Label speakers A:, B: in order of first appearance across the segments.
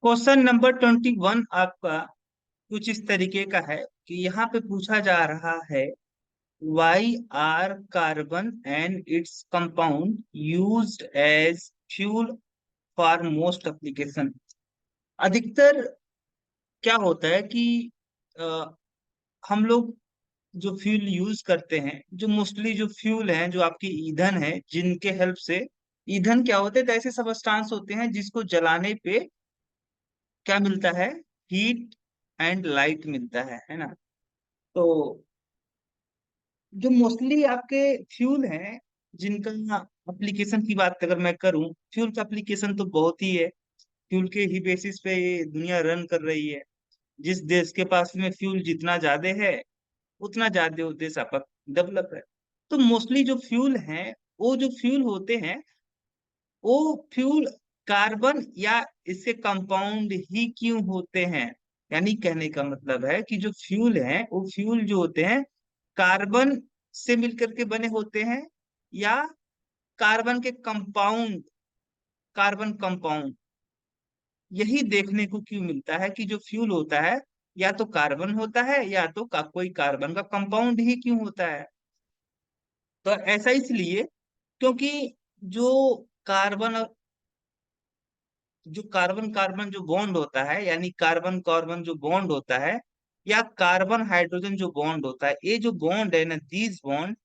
A: Question number 21 आपका कुछ इस तरीके का है कि यहाँ पे पूछा जा रहा है why are carbon and its compound used as fuel for most application. अधिकतर क्या होता है कि अ, हम लोग जो फ्यूल यूज करते हैं, जो मोस्टली जो फ्यूल हैं, जो आपकी ईंधन है, जिनके हेल्प से ईंधन क्या होते हैं, तो ऐसे सबस्टांस होते हैं जिसको जलाने पे क्या मिलता है, हीट एंड लाइट मिलता है ना। तो जो मोस्टली आपके फ्यूल हैं, जिनका एप्लीकेशन की बात अगर मैं करूं, फ्यूल का एप्लीकेशन तो बहुत ही है। फ्यूल के ही बेसिस पे ये दुनिया रन कर रही है। जिस देश के पास में फ्यूल जितना ज्यादा है, उतना ज्यादा वो देश आपका डेवलप है। तो मोस्टली जो फ्यूल हैं, वो जो फ्यूल होते हैं, वो फ्यूल कार्बन या इसके कंपाउंड ही क्यों होते हैं। यानी कहने का मतलब है कि जो फ्यूल हैं, वो फ्यूल जो होते हैं कार्बन से मिलकर के बने होते हैं, या कार्बन के कंपाउंड, कार्बन कंपाउंड। यही देखने को क्यों मिलता है कि जो फ्यूल होता है या तो कार्बन होता है, या तो कोई कार्बन का कंपाउंड ही क्यों होता है। तो ऐसा इसलिए क्योंकि जो कार्बन और जो कार्बन कार्बन जो बॉन्ड होता है, यानी कार्बन कार्बन जो बॉन्ड होता है, या कार्बन हाइड्रोजन जो बॉन्ड होता है, ये जो बॉन्ड है ना, दीज बॉन्ड,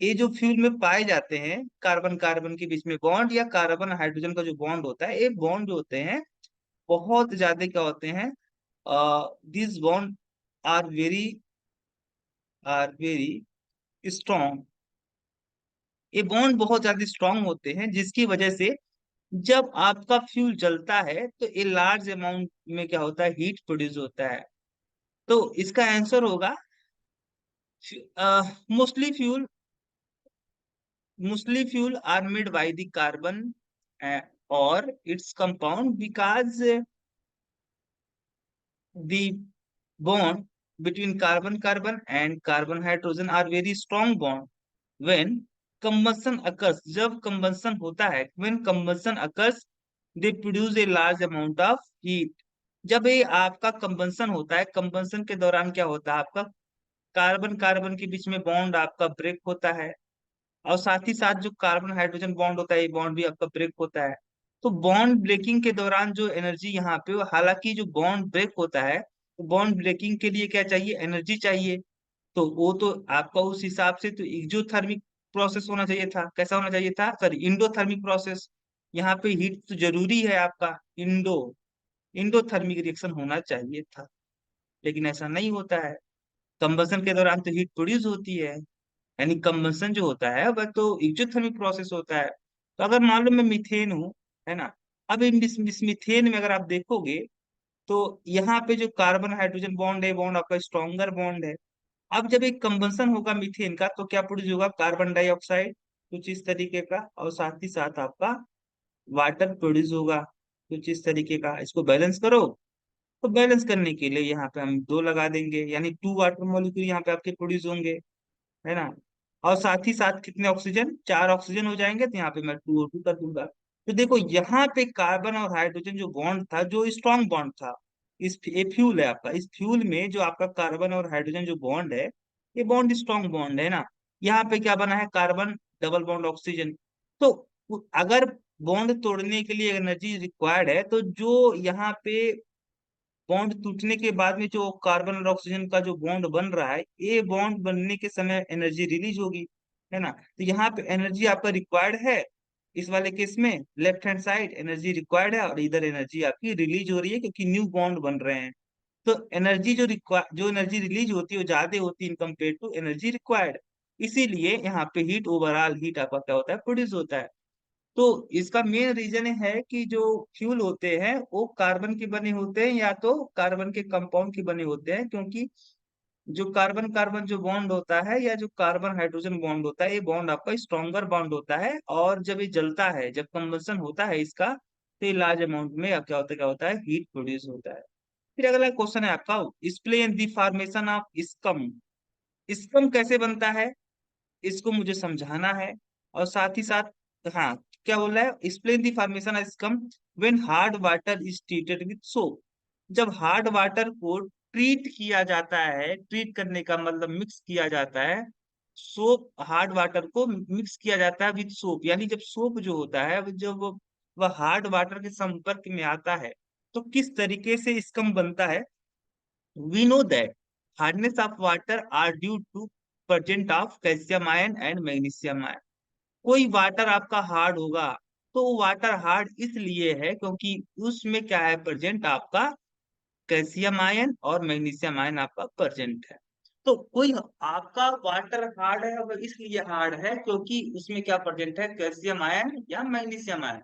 A: ये जो फ्यूल में पाए जाते हैं, कार्बन कार्बन के बीच में बॉन्ड या कार्बन हाइड्रोजन का जो बॉन्ड होता है, ये बॉन्ड जो होते हैं बहुत ज्यादा क्या होते हैं, this bond are very strong. ये बॉन्ड बहुत ज्यादा स्ट्रांग होते हैं, जिसकी वजह से जब आपका फ्यूल जलता है तो ये लार्ज अमाउंट में क्या होता है, हीट प्रोड्यूस होता है। तो इसका आंसर होगा mostly fuel, mostly fuel are made by the carbon और it's compound because the bond between carbon carbon and carbon hydrogen are very strong bond when combustion occurs। जब combustion होता है, when combustion occurs they produce a large amount of heat। जब ये आपका combustion होता है, combustion के दौरान क्या होता है, आपका कार्बन कार्बन के बीच में बॉन्ड आपका ब्रेक होता है, और साथ ही साथ जो कार्बन हाइड्रोजन बॉन्ड होता है, ये बॉन्ड भी आपका ब्रेक होता है। तो बॉन्ड ब्रेकिंग के दौरान जो एनर्जी यहाँ पे, हालांकि जो बॉन्ड ब्रेक होता है, तो बॉन्ड ब्रेकिंग के लिए क्या चाहिए, एनर्जी चाहिए। तो वो तो आपका उस हिसाब से तो एक्सोथर्मिक प्रोसेस होना चाहिए था। कैसा होना चाहिए था, सॉरी, इंडोथर्मिक प्रोसेस। यहाँ पे हीट तो जरूरी है आपका, इंडोथर्मिक रिएक्शन होना चाहिए था, लेकिन ऐसा नहीं होता है। कंबसन के दौरान तो हीट प्रोड्यूस होती है, यानी कंबंसन जो होता है वह तो एक्सोथर्मिक प्रोसेस होता है। तो अगर मान लो मैं मीथेन हूँ, है ना, अब इस मीथेन में अगर आप देखोगे, तो यहाँ पे जो कार्बन हाइड्रोजन बॉन्ड है, बॉन्ड आपका स्ट्रॉन्गर बॉन्ड है। अब जब एक कंबंसन होगा मीथेन का, तो क्या प्रोड्यूस होगा, कार्बन डाइऑक्साइड कुछ इस तरीके का, और साथ ही साथ आपका वाटर प्रोड्यूस होगा कुछ इस तरीके का। इसको बैलेंस करो, तो बैलेंस करने के लिए यहाँ पे हम दो लगा देंगे, यानी 2 वाटर मॉलिक्यूल यहाँ पे आपके प्रोड्यूस होंगे, है ना। और साथ ही साथ कितने ऑक्सीजन, 4 ऑक्सीजन हो जाएंगे, तो यहाँ पे मैं 2O2 कर दूंगा। तो देखो यहाँ पे कार्बन और हाइड्रोजन जो बॉन्ड था, जो स्ट्रॉन्ग बॉन्ड था, इस ये फ्यूल है आपका, इस फ्यूल में जो आपका कार्बन और हाइड्रोजन जो बॉन्ड है, ये बॉन्ड स्ट्रॉन्ग बॉन्ड है ना। यहाँ पे क्या बना है, कार्बन डबल बॉन्ड ऑक्सीजन। तो अगर बॉन्ड तोड़ने के लिए एनर्जी रिक्वायर्ड है, तो जो यहाँ पे बॉन्ड टूटने के बाद में जो कार्बन और ऑक्सीजन का जो बॉन्ड बन रहा है, ये बॉन्ड बनने के समय एनर्जी रिलीज होगी, है ना। तो यहाँ पे एनर्जी आपका रिक्वायर्ड है, इस वाले केस में left hand side energy required है, और इधर एनर्जी आपकी रिलीज हो रही है क्योंकि न्यू बॉन्ड बन रहे हैं। तो एनर्जी जो एनर्जी रिलीज होती है वो ज्यादा होती है in compare to energy required. इसीलिए यहाँ पे हीट, ओवरऑल हीट आपका क्या होता है, प्रोड्यूस होता है। तो इसका मेन रीजन है कि जो फ्यूल होते हैं वो कार्बन के बने होते हैं, या तो कार्बन के कंपाउंड के बने होते हैं, क्योंकि जो कार्बन कार्बन जो बॉन्ड होता है, या जो कार्बन हाइड्रोजन बॉन्ड होता है, ये बॉन्ड आपका स्ट्रॉन्गर बॉन्ड होता है, और जब ये जलता है, जब कंबंशन होता है इसका, तो ये लार्ज अमाउंट में क्या होता है, हीट प्रोड्यूस होता है। फिर अगला क्वेश्चन है आपका, explain the formation of scum. Scum कैसे बनता है, इसको मुझे समझाना है। और साथ ही साथ, हाँ, क्या बोल रहा है, explain the formation of scum when hard water is treated with soap, जब हार्ड वाटर को ट्रीट किया जाता है, ट्रीट करने का मतलब मिक्स किया जाता है, सोप हार्ड वाटर को मिक्स किया जाता है विथ सोप, यानी जब सोप जो होता है जब वह हार्ड वाटर के संपर्क में आता है तो किस तरीके से स्कम बनता है। We know that hardness of water are due to presence of calcium ion and magnesium ion. कोई वाटर आपका हार्ड होगा तो वो वाटर हार्ड इसलिए है क्योंकि उसमें क्या है प्रेजेंट आपका कैल्शियम आयन और मैग्नीशियम आयन आपका प्रेजेंट है। तो कोई आपका वाटर हार्ड है वो इसलिए हार्ड है क्योंकि उसमें क्या प्रेजेंट है कैल्शियम आयन या मैग्नीशियम आयन।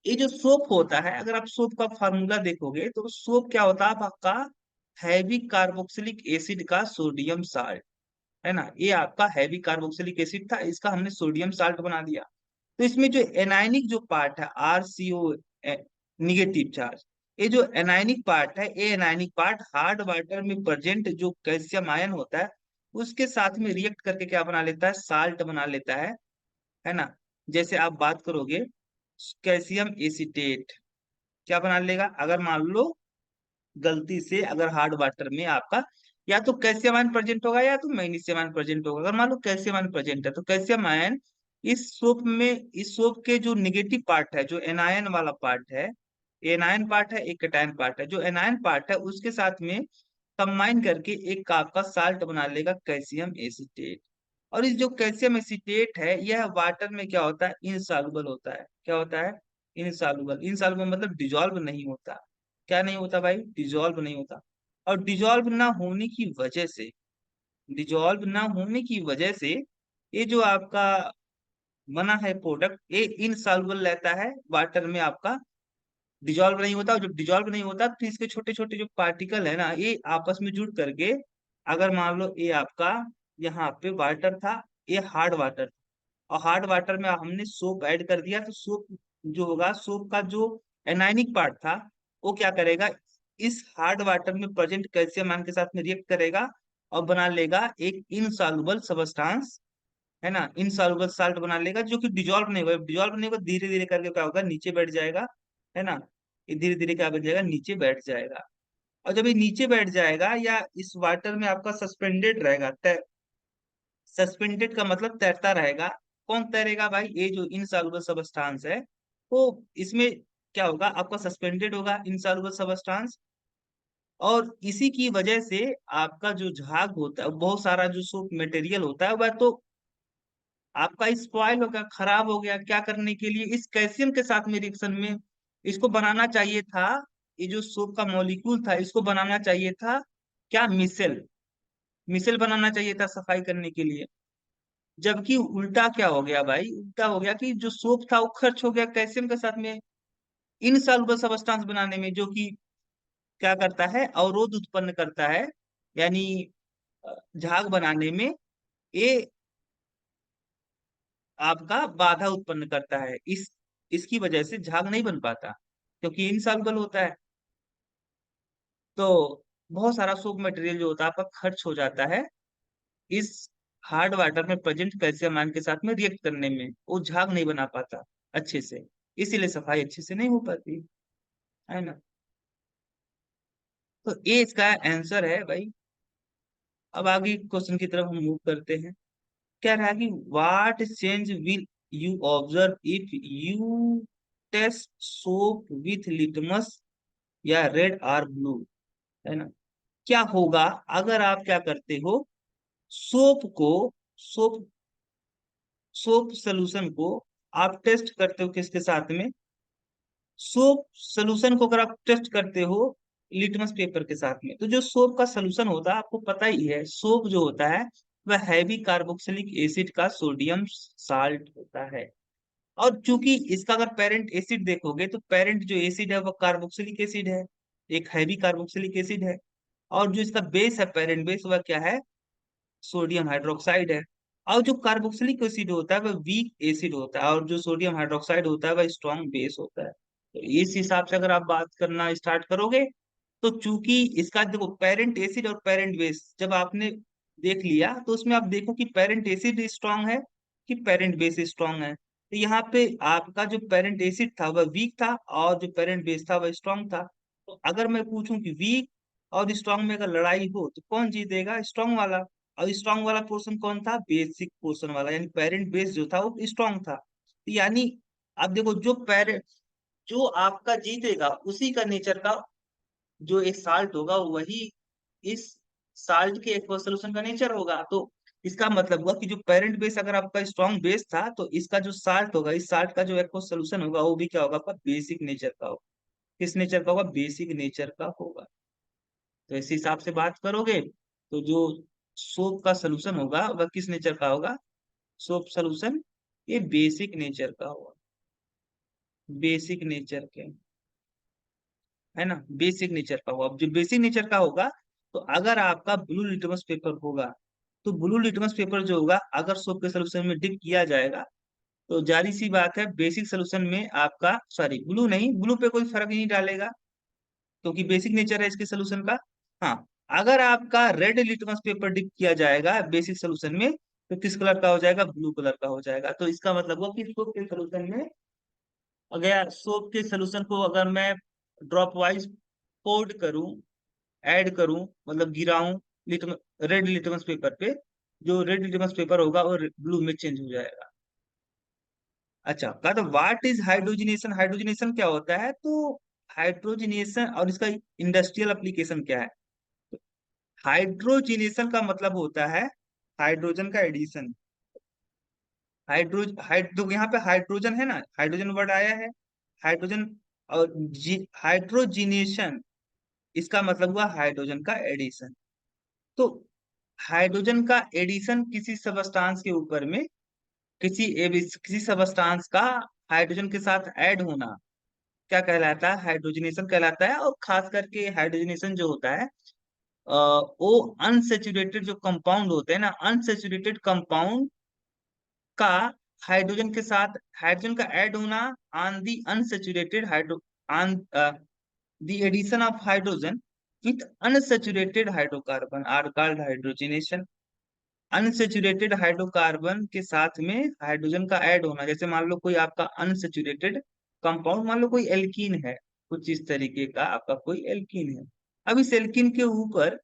A: ये जो सोप होता है अगर आप सोप का फार्मूला देखोगे तो सोप क्या होता है आपका हैवी कार्बोक्सिलिक एसिड का सोडियम साल्ट, है ना, ये आपका हैवी कार्बोक्सिलिक एसिड था, इसका हमने सोडियम साल्ट बना दिया। तो इसमें जो एनायनिक जो पार्ट है RCO निगेटिव चार्ज, ये जो एनायनिक पार्ट है ये एनायनिक पार्ट हार्ड वाटर में प्रेजेंट जो कैल्शियम आयन होता है उसके साथ में रिएक्ट करके क्या बना लेता है साल्ट बना लेता है ना। जैसे आप बात करोगे कैल्शियम एसिटेट क्या बना लेगा, अगर मान लो गलती से अगर हार्ड वाटर में आपका या तो कैल्शियम आयन प्रेजेंट होगा या तो मैग्नीशियम आयन प्रेजेंट होगा, अगर मान लो कैल्शियम आयन प्रेजेंट है तो कैल्शियम आयन इस सोप में, इस सोप के जो निगेटिव पार्ट है जो एनायन वाला पार्ट है, एनायन पार्ट है एक कैटायन पार्ट है, जो एनायन पार्ट है उसके साथ में कंबाइन करके एक आपका साल्ट बना लेगा कैल्शियम एसिटेट। और इस जो कैल्शियम एसिटेट है यह वाटर में क्या होता है इनसॉल्युबल होता है, क्या होता है इनसॉल्युबल, इनसॉल्युबल मतलब डिजोल्व नहीं होता, क्या नहीं होता भाई डिजोल्व नहीं होता। और डिजोल्व ना होने की वजह से, डिजोल्व ना होने की वजह से ये जो आपका बना है प्रोडक्ट ये इनसॉल्युबल रहता है वाटर में आपका, डिजोल्व नहीं होता। और जब डिजोल्व नहीं होता तो इसके छोटे छोटे जो पार्टिकल है ना ये आपस में जुड़ करके, अगर मान लो ये आपका यहाँ पे वाटर था, ये हार्ड वाटर, और हार्ड वाटर में हमने सोप ऐड कर दिया तो सोप जो होगा, सोप का जो एनाइनिक पार्ट था वो क्या करेगा इस हार्ड वाटर में प्रेजेंट कैल्शियम आयन के साथ में रिएक्ट करेगा और बना लेगा एक इनसॉल्युबल सबस्टांस, है ना, इनसॉल्युबल साल्ट बना लेगा जो कि डिजोल्व नहीं होगा, डिजोल्व नहीं होगा धीरे धीरे करके क्या होगा नीचे बैठ जाएगा, है ना, ये धीरे धीरे क्या बन जाएगा नीचे बैठ जाएगा। और जब ये नीचे बैठ जाएगा या इस वाटर में आपका सस्पेंडेड रहेगा, सस्पेंडेड का मतलब तैरता रहेगा, कौन तैरेगा भाई ये जो इनसॉल्युबल सबस्टांस है, तो इसमें क्या होगा आपका सस्पेंडेड होगा इनसॉल्युबल सबस्टांस। और इसी की वजह से आपका जो झाग होता है बहुत सारा जो सोप मटेरियल होता है वह तो आपका स्पॉइल हो गया खराब हो गया, क्या करने के लिए इस कैल्शियम के साथ में रिएक्शन में इसको बनाना चाहिए था, ये जो सोप का मॉलिक्यूल था इसको बनाना चाहिए था क्या मिसेल, मिसेल बनाना चाहिए था सफाई करने के लिए। जबकि उल्टा क्या हो गया भाई, उल्टा हो गया कि जो सोप था वो खर्च हो गया कैल्शियम के साथ में इनसॉल्युबल सबस्टांस बनाने में, जो कि क्या करता है अवरोध उत्पन्न करता है, यानी झाग बनाने में ये आपका बाधा उत्पन्न करता है, इस इसकी वजह से झाग नहीं बन पाता क्योंकि इनसॉल्युबल होता है। तो बहुत सारा सोप मटेरियल जो होता है आपका खर्च हो जाता है इस हार्ड वाटर में प्रेजेंट कैल्शियम आयन के साथ में रिएक्ट करने में, वो झाग नहीं बना पाता अच्छे से, इसीलिए सफाई अच्छे से नहीं हो पाती, है ना। तो ये इसका आंसर है भाई। अब आगे क्वेश्चन की तरफ हम मूव करते हैं। क्या रहा कि what change will you observe if you test soap with litmus या रेड आर ब्लू, है ना, क्या होगा अगर आप क्या करते हो सोप को, सोप सोप सोल्यूशन को आप टेस्ट करते हो किसके साथ में, सोप सोल्यूशन को अगर आप टेस्ट करते हो लिटमस पेपर के साथ में, तो जो सोप का सोल्यूशन होता है आपको पता ही है सोप जो होता है वह हैवी कार्बोक्सिलिक एसिड का सोडियम साल्ट होता है। और चूंकि इसका अगर पेरेंट एसिड देखोगे तो पेरेंट जो एसिड है वह कार्बोक्सिलिक एसिड है, एक हैवी कार्बोक्सिलिक एसिड है। और जो इसका बेस है पेरेंट बेस वह क्या है सोडियम हाइड्रोक्साइड है। और जो कार्बोक्सिलिक एसिड होता है वह वीक एसिड होता है और जो सोडियम हाइड्रोक्साइड होता है वह स्ट्रॉन्ग बेस होता है। तो इस हिसाब से अगर आप बात करना स्टार्ट करोगे तो चूंकि इसका देखो पेरेंट एसिड और पेरेंट बेस जब आपने देख लिया तो उसमें आप देखो कि पेरेंट एसिड स्ट्रांग है कि पेरेंट बेस स्ट्रांग है। तो यहाँ पे आपका जो पेरेंट एसिड था वह वीक था और जो पेरेंट बेस था वह स्ट्रांग था। तो अगर मैं पूछूं कि वीक और स्ट्रांग में अगर लड़ाई हो तो कौन जीतेगा? स्ट्रांग वाला। और स्ट्रांग वाला पोर्शन कौन था? बेसिक पोर्शन वाला, यानी पेरेंट बेस जो था वो स्ट्रांग था। तो यानी अब देखो, जो आपका जीतेगा उसी का नेचर का जो एक साल्ट होगा वही इस साल्ट के एक्वस सॉल्यूशन का नेचर होगा। तो इसका मतलब हुआ कि जो पेरेंट बेस अगर आपका स्ट्रॉन्ग बेस था तो इसका जो साल्ट होगा, इस साल्ट का जो एक्वस सॉल्यूशन होगा वो भी क्या होगा? आपका बेसिक नेचर का होगा। किस नेचर का होगा? बेसिक नेचर का होगा। तो इस हिसाब से बात करोगे तो जो सोप का सॉल्यूशन होगा वह किस नेचर का होगा? सोप सॉल्यूशन ये बेसिक नेचर का होगा। बेसिक नेचर के, है ना, बेसिक नेचर का होगा। अब जो बेसिक नेचर का होगा, तो अगर आपका ब्लू लिटमस पेपर होगा तो ब्लू लिटमस पेपर जो होगा अगर सोप के सोल्यूशन में डिप किया जाएगा तो जारी सी बात है बेसिक सोल्यूशन में आपका, सॉरी ब्लू नहीं, ब्लू पे कोई फर्क नहीं डालेगा क्योंकि बेसिक नेचर है इसके सोल्यूशन का। हाँ, अगर आपका रेड लिटमस पेपर डिप किया जाएगा बेसिक सोल्यूशन में तो किस कलर का हो जाएगा? ब्लू कलर का हो जाएगा। तो इसका मतलब हुआ कि सोप के सोल्यूशन में, अगर सोप के सोल्यूशन को अगर मैं ड्रॉप वाइज पोर्ड करूं, ऐड करूं, मतलब गिराऊं लिटम रेड लिटमस पेपर पे, जो रेड लिटमस पेपर होगा वो ब्लू में चेंज हो जाएगा। अच्छा, कहा तो व्हाट इज हाइड्रोजनेशन? हाइड्रोजनेशन क्या होता है? तो हाइड्रोजनेशन और इसका इंडस्ट्रियल एप्लीकेशन क्या है? हाइड्रोजनेशन का मतलब होता है हाइड्रोजन का एडिशन। तो यहाँ पे हाइड्रोजन है ना, हाइड्रोजन वर्ड आया है, हाइड्रोजन। और हाइड्रोजिनेशन इसका मतलब हुआ हाइड्रोजन का एडिशन। तो हाइड्रोजन का एडिशन किसी सबस्टांस के ऊपर में, किसी सबस्टांस का हाइड्रोजन के साथ ऐड होना क्या कहलाता है? हाइड्रोजनेशन कहलाता है। और खास करके हाइड्रोजनेशन जो होता है वो अनसेचुरेटेड जो कंपाउंड होते हैं ना, अनसेचुरेटेड कंपाउंड का हाइड्रोजन के साथ, हाइड्रोजन का ऐड होना on the unsaturated hydro on the addition of hydrogen with unsaturated hydrocarbon are called hydrogenation. Unsaturated hydrocarbon के साथ में हाइड्रोजन का ऐड होना, जैसे मान लो कोई आपका अनसेचुरेटेड कंपाउंड, मान लो कोई एल्कीन है, कुछ इस तरीके का आपका कोई एल्कीन है। अब इस एल्कीन के ऊपर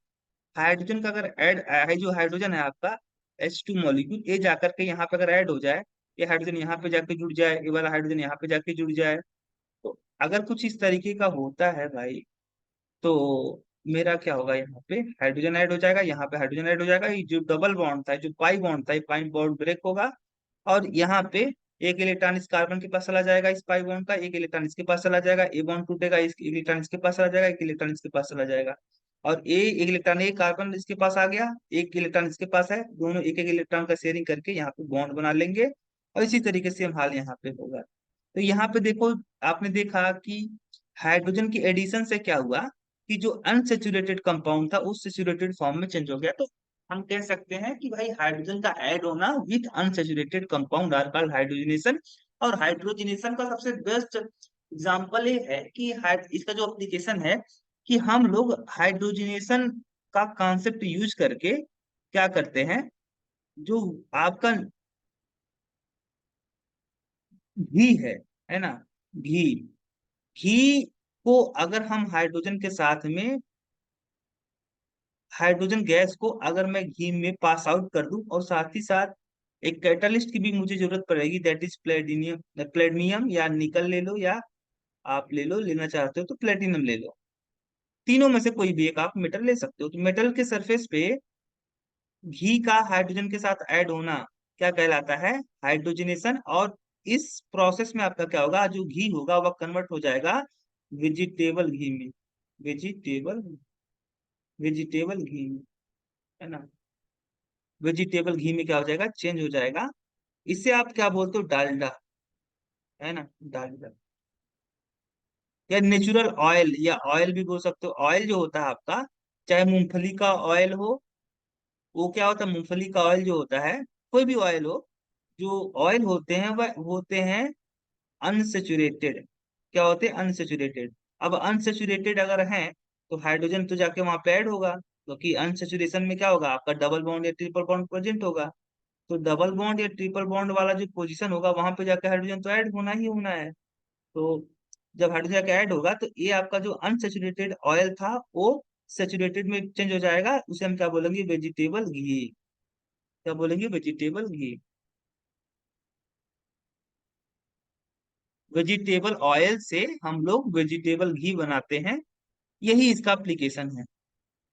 A: हाइड्रोजन का अगर ऐड है, जो हाइड्रोजन है आपका H2 मॉलिक्यूल, ये जाकर के यहाँ पे अगर ऐड हो जाए, ये हाइड्रोजन यहाँ पे जाके जुड़ जाए, ये वाला हाइड्रोजन यहाँ पे जाके जुड़ जाए, तो अगर कुछ इस तरीके का होता है भाई, तो मेरा क्या होगा? यहाँ पे हाइड्रोजन ऐड हो जाएगा, यहाँ पे हाइड्रोजन ऐड हो जाएगा, ये जो डबल बॉन्ड था, जो पाई बॉन्ड था, ये पाई बॉन्ड ब्रेक होगा। और यहाँ पे एक इलेक्ट्रॉन इस कार्बन के पास चला जाएगा, इस पाई बॉन्ड का, एक इलेक्ट्रॉन इसके पास चला जाएगा, ए बॉन्ड टूटेगा, इस एक इलेक्ट्रॉन इसके पास चला जाएगा, एक इलेक्ट्रॉन इसके पास चला जाएगा। और एक इलेक्ट्रॉन, एक कार्बन इसके पास आ गया, एक इलेक्ट्रॉन इसके पास है, दोनों एक एक इलेक्ट्रॉन का शेयरिंग करके यहाँ पे बॉन्ड बना लेंगे। और इसी तरीके से हम हाल यहाँ पे होगा। तो यहाँ पे देखो, आपने देखा कि हाइड्रोजन की एडिशन से क्या हुआ कि जो अनसेचुरेटेड कंपाउंड था उस सेचुरेटेड फॉर्म में चेंज हो गया। तो हम कह सकते हैं कि भाई हाइड्रोजन का ऐड होना with unsaturated compound are called hydrogenation. और हाइड्रोजनेशन का सबसे बेस्ट एग्जांपल ये है कि इसका जो एप्लीकेशन है कि हम लोग हाइड्रोजनेशन का कॉन्सेप्ट यूज करके क्या करते हैं, जो आपका घी है ना, घी, घी को अगर हम हाइड्रोजन के साथ में, हाइड्रोजन गैस को अगर मैं घी में पास आउट कर दूं और साथ ही साथ एक कैटलिस्ट की भी मुझे जरूरत पड़ेगी, दैट इज प्लेटिनियम, प्लेटिनियम या निकल ले लो, या आप ले लो, लेना चाहते हो तो प्लेटिनम ले लो। तीनों में से कोई भी एक आप मेटल ले सकते हो। तो मेटल के सरफेस पे घी का हाइड्रोजन के साथ ऐड होना क्या कहलाता है? हाइड्रोजनेशन। और इस प्रोसेस में आपका क्या होगा? जो घी होगा वह कन्वर्ट हो जाएगा वेजिटेबल घी में, वेजिटेबल वेजिटेबल घी में, है ना, वेजिटेबल घी में क्या हो जाएगा? चेंज हो जाएगा। इसे आप क्या बोलते हो? डालडा, है ना, डालडा, या नेचुरल ऑयल, या ऑयल भी बोल सकते हो। ऑयल जो होता है आपका, चाहे मूंगफली का ऑयल हो, वो क्या होता है? मूंगफली का ऑयल जो होता है, कोई भी ऑयल हो, जो ऑयल होते हैं वह होते हैं अनसेचुरेटेड। क्या होते हैं? अनसेचुरेटेड। अब अनसेचुरेटेड अगर हैं तो हाइड्रोजन तो जाके वहां पे ऐड होगा, क्योंकि अनसेचुरेशन में क्या होगा? आपका डबल बॉन्ड या ट्रिपल बॉन्ड प्रेजेंट होगा। तो डबल बॉन्ड या ट्रिपल बॉन्ड वाला जो पोजीशन होगा वहां पे जाकर हाइड्रोजन तो ऐड होना ही होना है। तो जब हाइड्रोजन जाके ऐड होगा तो ये आपका जो अनसेचुरेटेड ऑयल था वो सेचुरेटेड में चेंज हो जाएगा, उसे हम क्या बोलेंगे, वेजिटेबल घी। क्या बोलेंगे, वेजिटेबल घी। वेजिटेबल ऑयल से हम लोग वेजिटेबल घी बनाते हैं, यही इसका एप्लीकेशन है।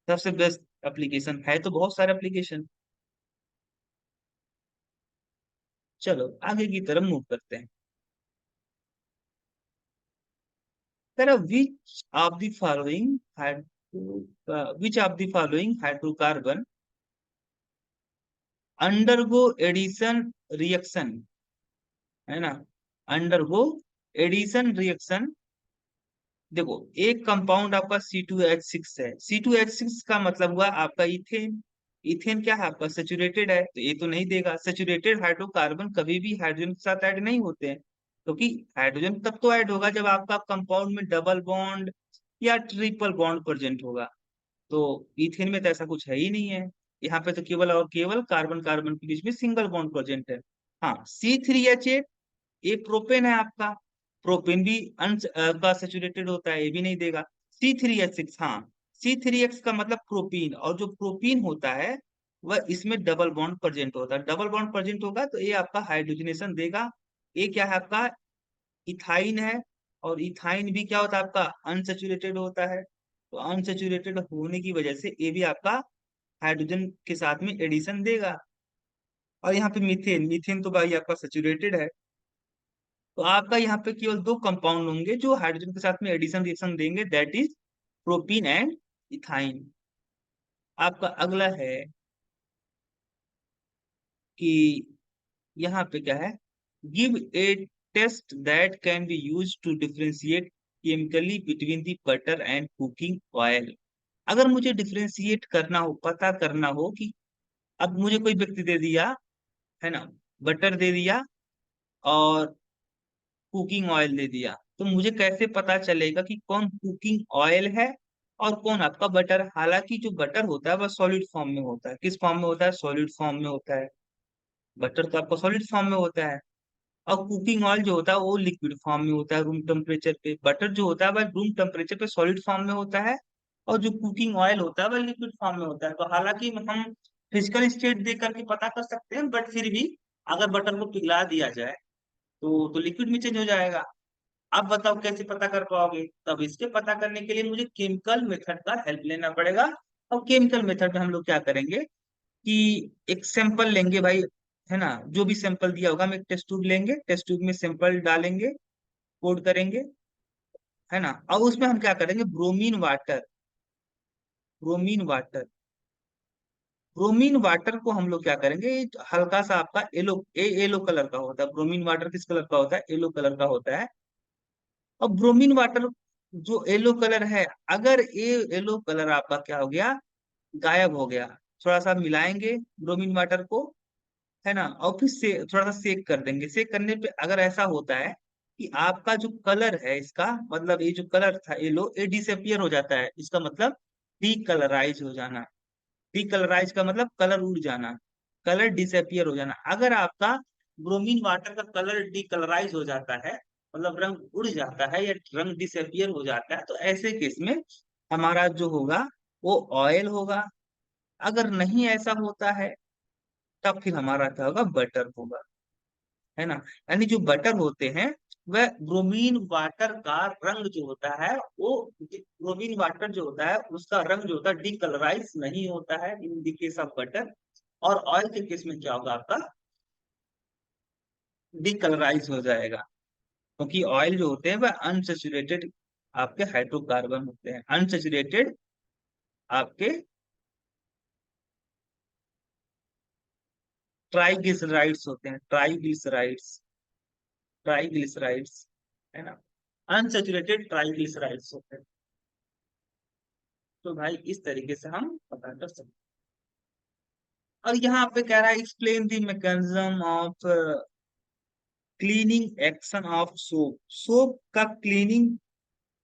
A: सबसे बेस्ट एप्लीकेशन है, तो बहुत सारे एप्लीकेशन। चलो आगे की तरफ मूव करते हैं। कह रहा which of the following which of the following hydrocarbon undergo addition reaction, है ना, अंडरगो एडिशन रिएक्शन। देखो एक कंपाउंड आपका C2H6 है, C2H6 का मतलब हुआ आपका इथेन। इथेन क्या है आपका, सेचुरेटेड है, तो ये तो नहीं देगा। सेचुरेटेड हाइड्रोकार्बन कभी भी हाइड्रोजन के साथ ऐड नहीं होते हैं, क्योंकि हाइड्रोजन तब तो ऐड होगा जब आपका कंपाउंड में डबल बॉन्ड या ट्रिपल बॉन्ड प्रेजेंट होगा। तो इथेन में तो ऐसा कुछ है ही नहीं है। यहाँ पे तो केवल और केवल कार्बन कार्बन के बीच में सिंगल बॉन्ड प्रेजेंट है। हाँ, C3H8 ये प्रोपेन है आपका। प्रोपेन भी का सेचुरेटेड होता है, ये भी नहीं देगा। C3H6, हाँ, C3X का मतलब प्रोपीन, और जो प्रोपीन होता है वह इसमें डबल बॉन्ड प्रेजेंट होता है। डबल बॉन्ड प्रेजेंट होगा तो ये आपका हाइड्रोजनेशन देगा। ये क्या है आपका, इथाइन है। और इथाइन भी क्या होता है आपका, अनसेचुरेटेड होता है। तो अनसेचुरेटेड होने की वजह से ये भी आपका हाइड्रोजन के साथ में एडिशन देगा। और यहाँ पे मीथेन, मीथेन तो भाई आपका सेचुरेटेड है। तो आपका यहाँ पे केवल दो कंपाउंड होंगे जो हाइड्रोजन के साथ में एडिशन रिएक्शन देंगे, that is propene and ethyne. आपका अगला है कि यहाँ पे क्या है, give a test that can be use to differentiate chemically between the butter and cooking oil. अगर मुझे डिफरेंशिएट करना हो, पता करना हो कि अब मुझे कोई व्यक्ति दे दिया, है ना, बटर दे दिया और कुकिंग ऑयल दे दिया, तो मुझे कैसे पता चलेगा कि कौन कुकिंग ऑयल है और कौन आपका बटर है? हालांकि जो बटर होता है वह सॉलिड फॉर्म में होता है। किस फॉर्म में होता है, सॉलिड फॉर्म में होता है। बटर तो आपका सॉलिड फॉर्म में होता है। और कुकिंग ऑयल जो होता है वो लिक्विड फॉर्म में होता है, रूम टेम्परेचर पे। बटर जो होता है वह रूम टेम्परेचर पे सॉलिड फॉर्म में होता है, और जो कुकिंग ऑयल होता है वह लिक्विड फॉर्म में होता है। तो हालांकि हम फिजिकल स्टेट देख करके पता कर सकते हैं, बट फिर भी अगर बटर को पिघला दिया जाए तो लिक्विड में चेंज हो जाएगा। आप बताओ कैसे पता कर पाओगे? तब इसके पता करने के लिए मुझे केमिकल मेथड का हेल्प लेना पड़ेगा। और केमिकल मेथड में हम लोग क्या करेंगे कि एक सैंपल लेंगे भाई, है ना, जो भी सैंपल दिया होगा हम एक टेस्ट ट्यूब लेंगे, टेस्ट ट्यूब में सैंपल डालेंगे, कोड करेंगे, है ना, और उसमें हम क्या करेंगे, bromine water, bromine water, bromine water को हम लोग क्या करेंगे, हल्का सा आपका येलो कलर का होता है। ब्रोमीन वाटर किस कलर का होता है, येलो कलर का होता है। और ब्रोमीन वाटर जो येलो कलर है, अगर ये येलो कलर आपका क्या हो गया, गायब हो गया, थोड़ा सा मिलाएंगे ब्रोमीन वाटर को, है ना, और फिर से थोड़ा सा सेक कर देंगे। सेक करने पे अगर ऐसा होता है कि आपका जो कलर है इसका, मतलब ये जो कलर था येलो, ये डिसअपियर हो जाता है, इसका मतलब डीकलराइज हो जाना। डीकलराइज का मतलब कलर उड़ जाना, कलर डिसअपियर हो जाना। अगर आपका ब्रोमीन वाटर का कलर डीकलराइज हो जाता है, मतलब रंग उड़ जाता है या रंग डिसअपियर हो जाता है, तो ऐसे केस में हमारा जो होगा वो ऑयल होगा। अगर नहीं ऐसा होता है तब फिर हमारा क्या होगा, बटर होगा, है ना। यानी जो बटर होते हैं वह ब्रोमीन वाटर का रंग जो होता है वो, ब्रोमीन वाटर जो होता है उसका रंग जो होता है डिकलराइज नहीं होता है in the case of butter. और ऑयल के केस में क्या होगा आपका, डिकलराइज हो जाएगा, क्योंकि ऑयल जो होते हैं वह अनसेचुरेटेड आपके हाइड्रोकार्बन होते हैं, अनसेचुरेटेड आपके ट्राइग्लिसराइड्स होते हैं, ट्राइग्लिसराइड्स, ट्राइग्लिसराइड्स, है ना, अनसेचुरेटेड ट्राइग्लिसराइड्स होते हैं। तो भाई इस तरीके से हम पता कर सकते हैं। और यहाँ पे कह रहा है explain the mechanism of cleaning action of soap. Soap का क्लीनिंग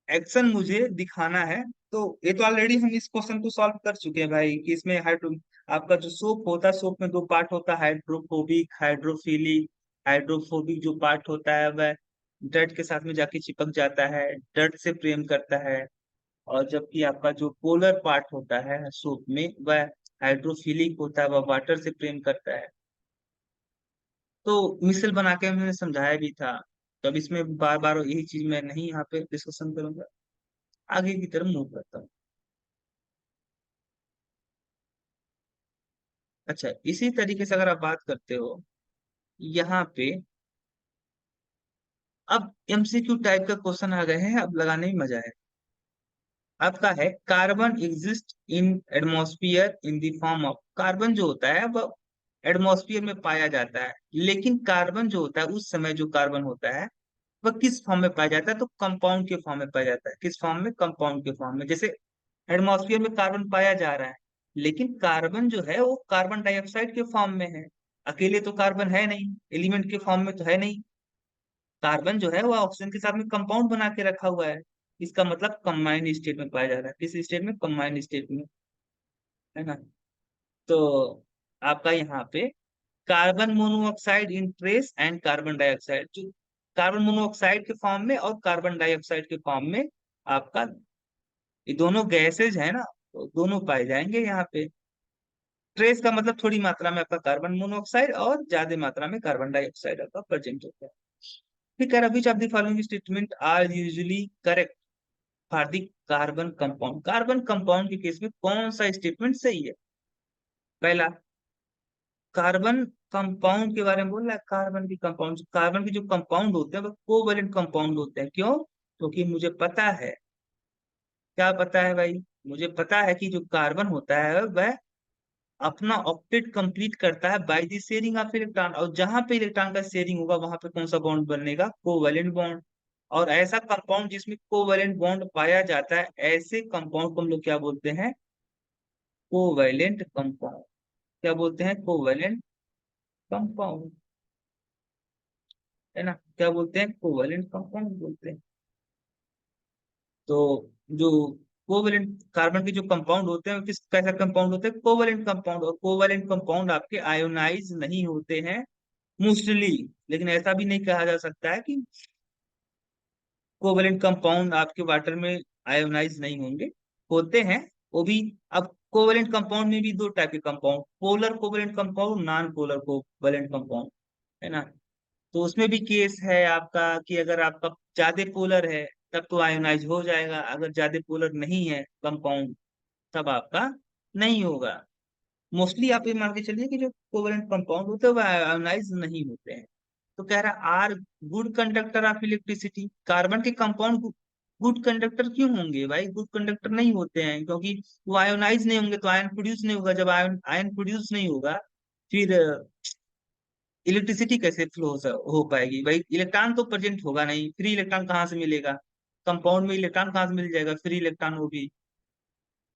A: एक्शन मुझे दिखाना है। तो ये तो ऑलरेडी हम इस क्वेश्चन को सॉल्व कर चुके हैं भाई, कि इसमें हाइड्रो आपका जो सोप होता है, सोप में दो पार्ट होता है, हाइड्रोफोबिक, हाइड्रोफिलिक। हाइड्रोफोबिक जो पार्ट होता है वह डर्ट के साथ में जाके चिपक जाता है, डर्ट से प्रेम करता है। और जबकि आपका जो पोलर पार्ट होता है सोप में, वह हाइड्रोफिलिक होता है, वह वाटर से प्रेम करता है। तो मिसल बना के मैंने समझाया भी था। तो अब इसमें बार बार यही चीज मैं नहीं यहाँ पे डिस्कशन करूंगा, आगे की तरफ मूव करता हूँ। अच्छा, इसी तरीके से अगर आप बात करते हो यहाँ पे, अब एमसीक्यू टाइप का क्वेश्चन आ गए हैं, अब लगाने में मजा है। आपका है, carbon exist in atmosphere in the form of, carbon जो होता है वह एटमॉस्फियर में पाया जाता है, लेकिन कार्बन जो होता है उस समय जो कार्बन होता है वह किस फॉर्म में पाया जाता है, तो कंपाउंड के फॉर्म में पाया जाता है। किस फॉर्म में? कंपाउंड के फॉर्म में। जैसे एटमॉस्फियर में कार्बन पाया जा रहा है, लेकिन कार्बन जो है वो कार्बन डाइऑक्साइड के फॉर्म में है। अकेले तो कार्बन है नहीं, एलिमेंट के फॉर्म में तो है नहीं। कार्बन जो है वो ऑक्सीजन के साथ में कंपाउंड बना के रखा हुआ है। इसका मतलब कंबाइंड स्टेट में पाया जा रहा है। किस स्टेट में? कंबाइंड स्टेट में, है ना। तो आपका यहाँ पे carbon monoxide in trace and carbon dioxide, जो कार्बन मोनोऑक्साइड के फॉर्म में और कार्बन डाइऑक्साइड के फॉर्म में आपका, ये दोनों गैसेज है ना, तो दोनों पाए जाएंगे यहाँ पे। ट्रेस का मतलब थोड़ी मात्रा में आपका कार्बन मोनोऑक्साइड और ज्यादा मात्रा में कार्बन डाइऑक्साइड आपका प्रेजेंट होता है। ठीक है, which of the following statement are usually correct for the carbon compound, carbon compound के केस में कौन सा स्टेटमेंट सही है? पहला, कार्बन कंपाउंड के बारे में बोल रहा है। कार्बन के जो कंपाउंड होते हैं वो कोवैलेंट कंपाउंड होते हैं। क्यों? क्योंकि मुझे पता है, क्या पता है भाई? मुझे पता है कि जो कार्बन होता है वह अपना ऑक्टेट कंप्लीट करता है by the sharing of electron, और जहां पे इलेक्ट्रॉन का शेयरिंग होगा वहां पे कौन सा बॉन्ड बनेगा? Covalent bond. और ऐसा कंपाउंड जिसमें कोवैलेंट बॉन्ड पाया जाता है, ऐसे कंपाउंड को हम लोग क्या बोलते हैं? Covalent compound. क्या बोलते हैं? कोवैलेंट कंपाउंड, है ना। क्या बोलते हैं? कोवैलेंट कंपाउंड बोलते हैं। तो जो कोवैलेंट कार्बन के जो कंपाउंड होते हैं वो किस कैसा कंपाउंड होते हैं? Covalent compound. और कोवैलेंट कंपाउंड आपके आयोनाइज नहीं होते हैं मोस्टली। लेकिन ऐसा भी नहीं कहा जा सकता है कि कोवैलेंट कंपाउंड आपके वाटर में आयोनाइज नहीं होंगे, होते हैं वो भी। अब कोवैलेंट कंपाउंड में भी दो टाइप के compound, polar covalent compound, non polar covalent compound, है ना। तो उसमें भी केस है आपका कि अगर आपका ज्यादा पोलर है तब तो आयोनाइज हो जाएगा, अगर ज्यादा पोलर नहीं है कंपाउंड तब आपका नहीं होगा। मोस्टली आप ये मान के चलिए कि जो कोवैलेंट कंपाउंड होते हैं वह आयोनाइज नहीं होते हैं। तो कह रहा are good conductor of electricity, carbon के कंपाउंड गुड कंडक्टर क्यों होंगे भाई? गुड कंडक्टर नहीं होते हैं क्योंकि वो आयोनाइज नहीं होंगे, तो आयन प्रोड्यूस नहीं होगा। जब आयन आयन प्रोड्यूस नहीं होगा, फिर इलेक्ट्रिसिटी कैसे फ्लो हो पाएगी भाई? इलेक्ट्रॉन तो प्रेजेंट होगा नहीं, फ्री इलेक्ट्रॉन कहाँ से मिलेगा? कंपाउंड में इलेक्ट्रॉन कहाँ से मिल जाएगा? फ्री इलेक्ट्रॉन वो भी।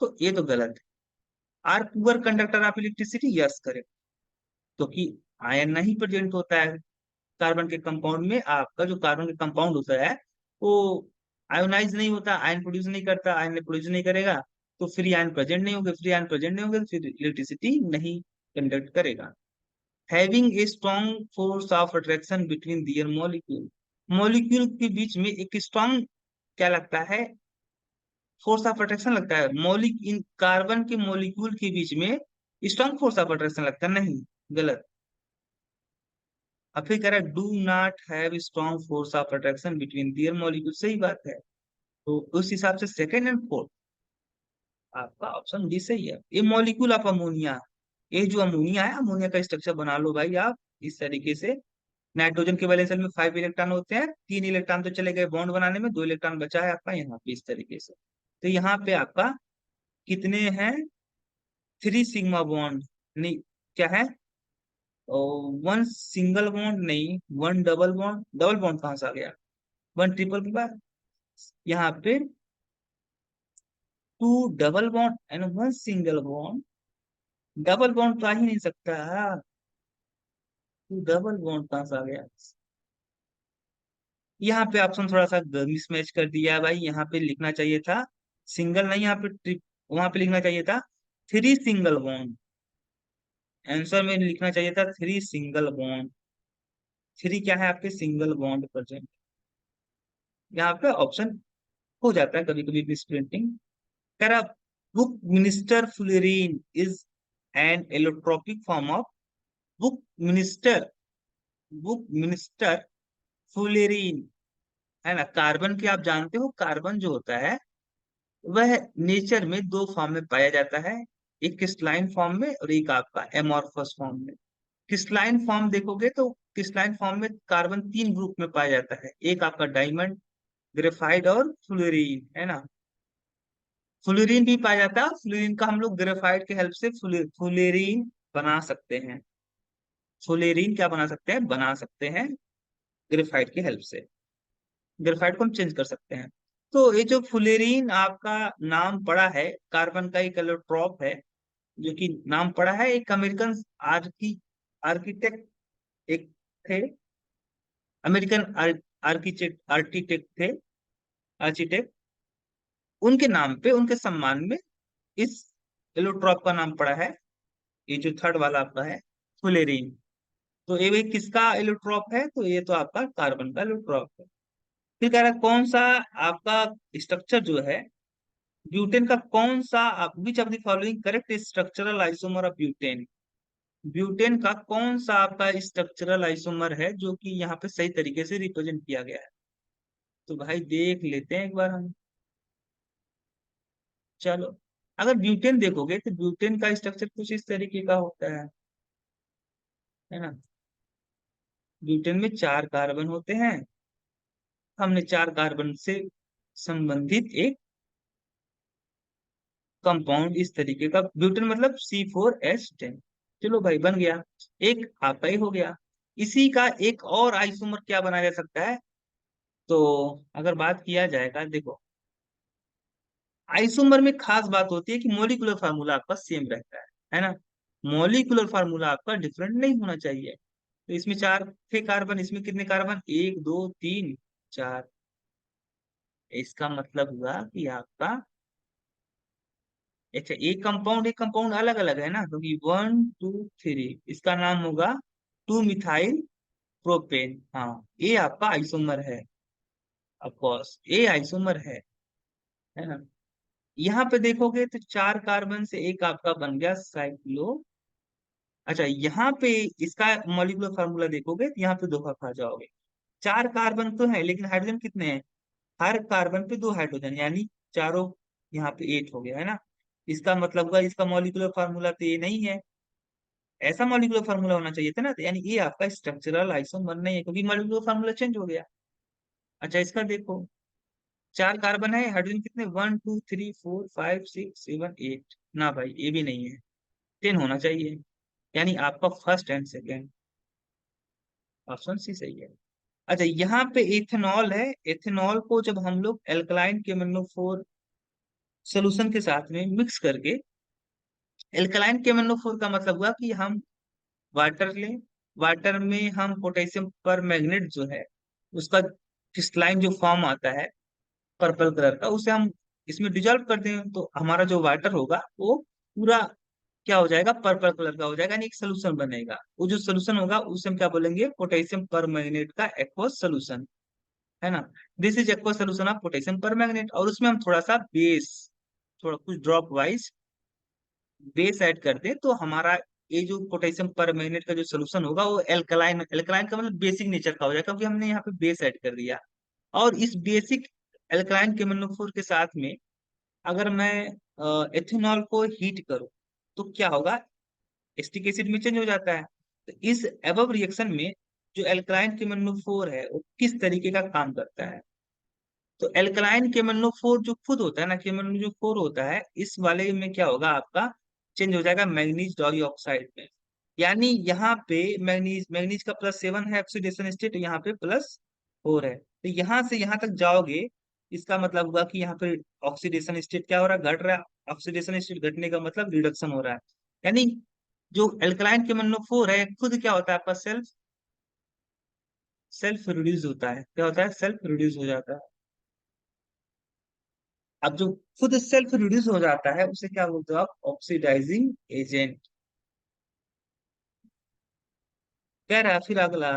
A: तो ये तो गलत है। Are poor conductor of electricity, yes correct. क्योंकि आयन नहीं प्रेजेंट होता है कार्बन के कंपाउंड में। आपका जो कार्बन का कंपाउंड होता है वो आयोनाइज नहीं होता, आयन प्रोड्यूस नहीं करता, आयन प्रोड्यूस नहीं करेगा, तो फ्री आयन प्रेजेंट नहीं होंगे, फ्री आयन प्रेजेंट नहीं होंगे तो फिर इलेक्ट्रिसिटी नहीं कंडक्ट करेगा। Having a strong force of attraction between their molecule, molecule के बीच में एक स्ट्रॉन्ग क्या लगता है? फोर्स ऑफ अट्रैक्शन लगता है। मॉलिक इन कार्बन के मॉलिक्यूल के बीच में स्ट्रॉन्ग फोर्स ऑफ अट्रैक्शन लगता है, नहीं, गलत। अब फिर कह रहा है do not have strong force of attraction between their molecule, सही बात है। तो उस हिसाब से सेकंड एंड फोर्थ आपका ऑप्शन डी सही है। ये मॉलिक्यूल ऑफ अमोनिया, ये जो अमोनिया है, अमोनिया का स्ट्रक्चर बना लो भाई आप इस तरीके से। नाइट्रोजन के वैलेंस शेल में 5 इलेक्ट्रॉन होते हैं, 3 इलेक्ट्रॉन तो चले गए बॉन्ड बनाने में, 2 इलेक्ट्रॉन बचा है आपका यहाँ पे इस तरीके से। तो यहाँ पे आपका कितने हैं? 3 सिग्मा बॉन्ड, नहीं, क्या है? 1 सिंगल बॉन्ड नहीं, 1 डबल बॉन्ड। डबल बॉन्ड कहाँ से आ गया? 1 ट्रिपल बॉन्ड। यहाँ पे 2 double bond and 1 single bond. Double bond तो आ ही नहीं सकता है। 2 डबल बॉन्ड कहाँ से आ गया? यहाँ पे ऑप्शन थोड़ा सा मिसमैच कर दिया है भाई। यहाँ पे लिखना चाहिए था सिंगल, नहीं, यहाँ पे ट्रिप, वहां पे लिखना चाहिए था 3 सिंगल बॉन्ड। आंसर में लिखना चाहिए था 3 सिंगल बॉन्ड। 3 क्या है आपके? Single bond present. यहाँ पे ऑप्शन हो जाता है कभी कभी मिस प्रिंटिंग। कह रहा book minister fluorine is an allotropic form of book minister. Book minister fluorine है ना। कार्बन की आप जानते हो, कार्बन जो होता है वह नेचर में दो फॉर्म में पाया जाता है, एक क्रिस्टलाइन फॉर्म में और एक आपका एमॉर्फस फॉर्म में। क्रिस्टलाइन फॉर्म देखोगे तो क्रिस्टलाइन फॉर्म में कार्बन 3 ग्रुप में पाया जाता है, एक आपका डायमंड, ग्रेफाइट और फ्लोरीन, है ना। फ्लोरीन भी पाया जाता है, फ्लोरीन का हम लोग ग्रेफाइट के हेल्प से फ्लोरीन बना सकते हैं। फ्लोरीन क्या बना सकते हैं? बना सकते हैं ग्रेफाइट की हेल्प से। ग्रेफाइट को हम चेंज कर सकते हैं। तो ये जो फ्लोरीन आपका नाम पड़ा है, कार्बन का एक एलोट्रॉप है जो कि नाम पड़ा है, एक अमेरिकन आर्किटेक्ट एक थे, अमेरिकन आर्किटेक्ट आर्किटेक्ट थे, आर्किटेक्ट, उनके नाम पे, उनके सम्मान में इस एलोट्रॉप का नाम पड़ा है। ये जो थर्ड वाला आपका है फ्लोरीन। तो ये भाई किसका एलोट्रॉप है? तो ये तो आपका कार्बन का एलोट्रॉप है। फिर कह रहा है कौन सा आपका स्ट्रक्चर जो है ब्यूटेन का, कौन सा विच of the following correct structural isomer of butane. Butane का कौन सा आपका स्ट्रक्चरल आइसोमर है जो कि यहाँ पे सही तरीके से रिप्रेजेंट किया गया है? तो भाई देख लेते हैं एक बार हम। चलो, अगर ब्यूटेन देखोगे तो ब्यूटेन का स्ट्रक्चर कुछ इस तरीके का होता है ना। ब्यूटेन में 4 कार्बन होते हैं। हमने 4 कार्बन से संबंधित एक कंपाउंड इस तरीके का, ब्यूटेन मतलब C4H10। चलो भाई बन गया, एक आपका ही हो गया। इसी का एक और आइसोमर क्या बनाया जा सकता है? तो अगर बात किया जाएगा, देखो आइसोमर में खास बात होती है कि मॉलिक्यूलर फार्मूला आपका सेम रहता है ना। मॉलिक्यूलर फार्मूला आपका डिफरेंट नहीं होना चाहिए। तो इसमें 4 थे कार्बन, इसमें कितने कार्बन? 1 2 3 4। इसका मतलब हुआ कि आपका, अच्छा एक कंपाउंड अलग अलग है ना, क्योंकि 1 2 3 इसका नाम होगा 2 मिथाइल प्रोपेन। हाँ, ये आपका आइसोमर है, ऑफ कोर्स ये आइसोमर है ना। यहाँ पे देखोगे तो 4 कार्बन से एक आपका बन गया साइक्लो। अच्छा यहाँ पे इसका मॉलिक्यूलर फार्मूला देखोगे तो यहाँ पे धोखा खा जाओगे। 4 कार्बन तो है लेकिन हाइड्रोजन कितने हैं? हर कार्बन पे 2 हाइड्रोजन, यानी चारों यहाँ पे 8 हो गया है ना। इसका मतलब हुआ इसका मॉलिक्यूलर फार्मूला तो ये नहीं है, ऐसा मॉलिक्यूलर फार्मूला होना चाहिए था ना। तो यानी ये आपका स्ट्रक्चरल आइसोमर नहीं है क्योंकि मॉलिक्यूलर फार्मूला चेंज हो गया। अच्छा इसका देखो, 4 कार्बन है, हाइड्रोजन कितने? 1 2 3 4 5 6 7 8। ना भाई ये भी नहीं है, 10 होना चाहिए, यानी आपका first and second option C सही है। अच्छा यहाँ पे इथेनॉल है, इथेनॉल को जब हम लोग एल्कलाइन केमनोफोर सोल्यूशन के साथ में मिक्स करके, एल्कलाइन केमनोफोर का मतलब हुआ कि हम वाटर लें, वाटर में हम पोटेशियम पर मैग्नेट जो है उसका क्रिस्टलाइन जो फॉर्म आता है पर्पल कलर का, उसे हम इसमें डिजोल्व कर दें तो हमारा जो वाटर होगा वो पूरा क्या हो जाएगा? पर्पल कलर का हो जाएगा, यानी एक सोल्यूशन बनेगा। वो जो सोल्यूशन होगा उसे हम क्या बोलेंगे? पोटेशियम पर मैग्नेट का एक्वस सोल्यूशन, है ना। This is aqueous solution of potassium पर मैग्नेट। और उसमें हम थोड़ा सा बेस, थोड़ा कुछ ड्रॉप वाइज बेस ऐड कर दे तो हमारा ये जो पोटेशियम परमैंगनेट का जो सोल्यूशन होगा वो एल्कलाइन, एल्कलाइन का मतलब बेसिक नेचर का हो जाएगा क्योंकि हमने यहाँ पे बेस ऐड कर दिया। और इस बेसिक एल्कलाइन केमिनोफोर के साथ में अगर मैं एथेनॉल को हीट करूं तो क्या होगा? एसिटिक एसिड में चेंज हो जाता है। तो इस एबव रिएक्शन में जो एल्कलाइन केमिनोफोर है वो किस तरीके का काम करता है? तो एल्कलाइन केमनोफोर जो खुद होता है ना, केमनो जो फोर होता है, इस वाले में क्या होगा आपका? चेंज हो जाएगा मैग्नीज डाइऑक्साइड में। यानी यहाँ पे मैग्नीज, मैग्नीज का +7 है ऑक्सीडेशन स्टेट, यहाँ पे +4 है। तो यहाँ से यहाँ तक जाओगे, इसका मतलब हुआ कि यहाँ पे ऑक्सीडेशन स्टेट क्या हो रहा है? घट रहा है। ऑक्सीडेशन स्टेट घटने का मतलब रिडक्शन हो रहा है। यानी जो एल्कलाइन केमनोफोर है खुद क्या होता है आपका? सेल्फ सेल्फ रिड्यूस होता है। क्या होता है? सेल्फ रिड्यूस हो जाता है। अब जो खुद सेल्फ रिड्यूस हो जाता है उसे क्या बोलते हो आप? Oxidising agent. कह रहा है फिर अगला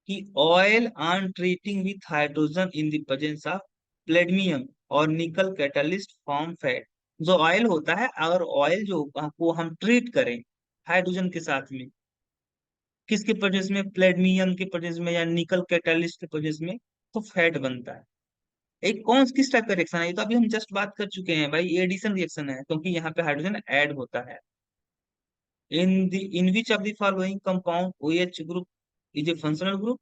A: कि oil on treating with hydrogen in the presence of palladium और निकल कैटलिस्ट फॉर्म फैट। जो ऑयल होता है, अगर ऑयल जो को हम ट्रीट करें हाइड्रोजन के साथ में, किसके प्रेजेंस में, प्लेडमियम के प्रेजेंस में या निकल कैटलिस्ट के प्रेजेंस में, तो फैट बनता है। एक कौन किस टाइप का रिएक्शन है, ये तो अभी हम जस्ट बात कर चुके हैं भाई, ये एडिशन रिएक्शन है, क्योंकि यहाँ पे हाइड्रोजन ऐड होता है। In which of the following compound OH group is a functional group,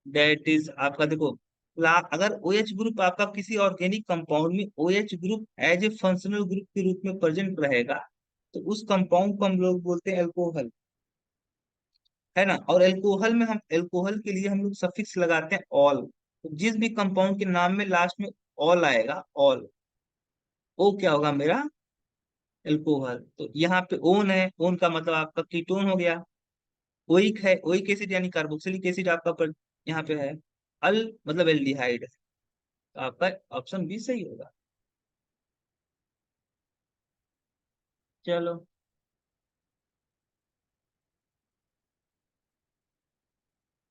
A: that is आपका देखो, अगर OH ग्रुप आपका किसी ऑर्गेनिक कंपाउंड में OH group as a functional group के रूप में प्रेजेंट रहेगा, तो उस कंपाउंड को हम लोग बोलते हैं अल्कोहल, है ना। और अल्कोहल में हम अल्कोहल के लिए हम लोग सफिक्स लगाते हैं ऑल, तो जिस भी कंपाउंड के नाम में लास्ट में ऑल आएगा, ऑल, ओ क्या होगा मेरा, अल्कोहल। तो यहाँ पे ओन है, ओन का मतलब आपका कीटोन हो गया। ओइक है, ओइक एसिड यानी कार्बोक्सिलिक एसिड आपका यहाँ पे है। अल मतलब एल्डिहाइड है, तो आपका ऑप्शन बी सही होगा। चलो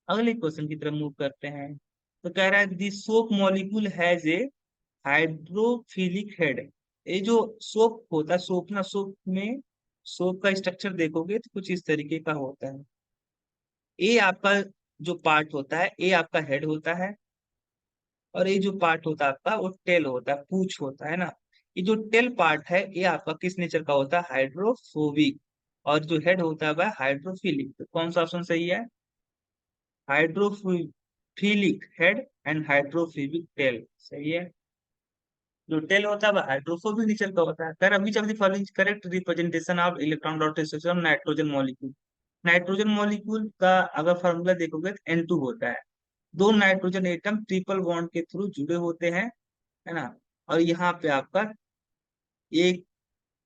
A: अगले क्वेश्चन की तरफ मूव करते हैं। तो कह रहा है the soap molecule has a hydrophilic head. ये जो सोप होता है, सोप ना, सोप में सोप का स्ट्रक्चर देखोगे तो कुछ इस तरीके का होता है। ए आपका जो पार्ट होता है, ए आपका हेड होता है, और ये जो पार्ट होता है आपका वो टेल होता है, पूछ होता है ना। ये जो टेल पार्ट है ये आपका किस नेचर का होता है, हाइड्रोफोबिक। और जो हेड होता है वह हाइड्रोफिलिक। तो कौन सा ऑप्शन सही है, hydrophilic head and hydrophobic tell, सही है। जो टेल होता है वह हाइड्रोफोबिक नेचर का होता है। कर विच of the following correct representation of electron dot structure nitrogen molecule. Nitrogen molecule का अगर फॉर्मूला देखोगे तो N2 होता है। दो नाइट्रोजन एटम ट्रिपल बॉन्ड के थ्रू जुड़े होते हैं, है ना। और यहाँ पे आपका एक